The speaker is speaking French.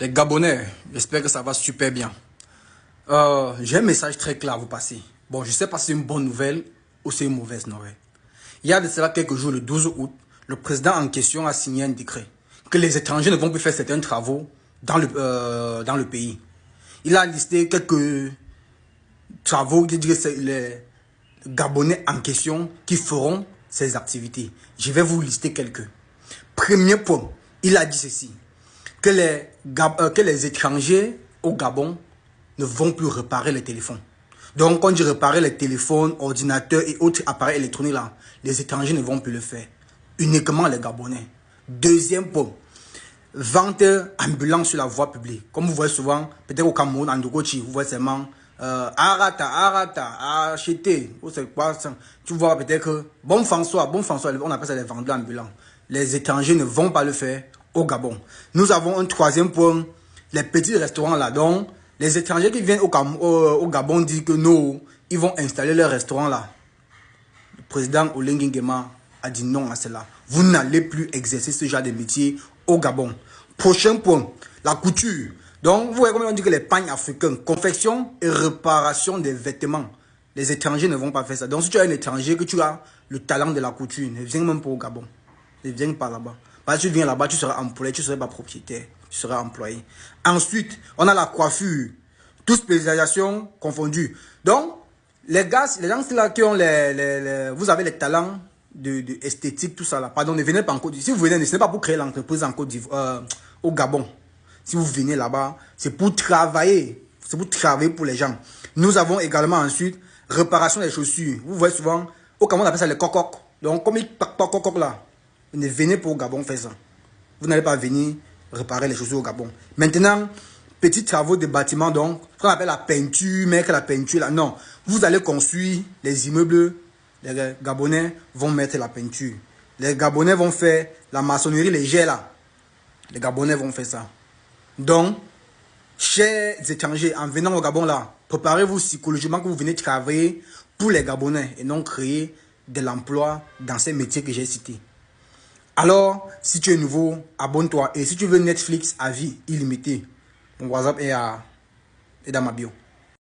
Les Gabonais, j'espère que ça va super bien. J'ai un message très clair à vous passer. Bon, je ne sais pas si c'est une bonne nouvelle ou c'est une mauvaise nouvelle. Il y a de cela quelques jours, le 12 août, le président en question a signé un décret que les étrangers ne vont plus faire certains travaux dans le pays. Il a listé quelques travaux, les Gabonais en question qui feront ces activités. Je vais vous lister quelques. Premier point, il a dit ceci, que les étrangers au Gabon ne vont plus réparer les téléphones. Donc, quand on dit réparer les téléphones, ordinateurs et autres appareils électroniques, là, les étrangers ne vont plus le faire. Uniquement les Gabonais. Deuxième point, vente ambulante sur la voie publique. Comme vous voyez souvent, peut-être au Cameroun, en Dogochi, vous voyez seulement Arata, acheter. Tu vois peut-être que bon François, on appelle ça les vendeurs ambulants. Les étrangers ne vont pas le faire au Gabon. Nous avons un troisième point, les petits restaurants là. Donc, les étrangers qui viennent au Gabon disent que non, ils vont installer leur restaurant là. Le président Olengi Nguema a dit non à cela. Vous n'allez plus exercer ce genre de métier au Gabon. Prochain point, la couture. Donc, vous voyez comment on dit que les pagnes africains, confection et réparation des vêtements. Les étrangers ne vont pas faire ça. Donc, si tu es un étranger, que tu as le talent de la couture, ne viens même pas au Gabon. Ne viens pas là-bas. Parce que tu viens là-bas, tu seras employé, tu ne seras pas propriétaire. Tu seras employé. Ensuite, on a la coiffure. Toutes spécialisations confondues. Donc, les gens là qui ont vous avez les talents de esthétique, tout ça là. Pardon, ne venez pas en Côte d'Ivoire. Si vous venez, ce n'est pas pour créer l'entreprise en Côte d'Ivoire, au Gabon. Si vous venez là-bas, c'est pour travailler. C'est pour travailler pour les gens. Nous avons également ensuite réparation des chaussures. Vous voyez souvent, au Cameroun on appelle ça les cococs. Donc, comme ils partent pas cococs là, ne venez pas au Gabon faire ça. Vous n'allez pas venir réparer les chaussures au Gabon. Maintenant, petits travaux de bâtiment, donc, ce qu'on appelle la peinture, mettre la peinture là. Non, vous allez construire les immeubles, les Gabonais vont mettre la peinture. Les Gabonais vont faire la maçonnerie légère là. Les Gabonais vont faire ça. Donc, chers étrangers, en venant au Gabon là, préparez-vous psychologiquement que vous venez travailler pour les Gabonais et non créer de l'emploi dans ces métiers que j'ai cités. Alors, si tu es nouveau, abonne-toi. Et si tu veux Netflix à vie illimitée, mon WhatsApp est dans ma bio.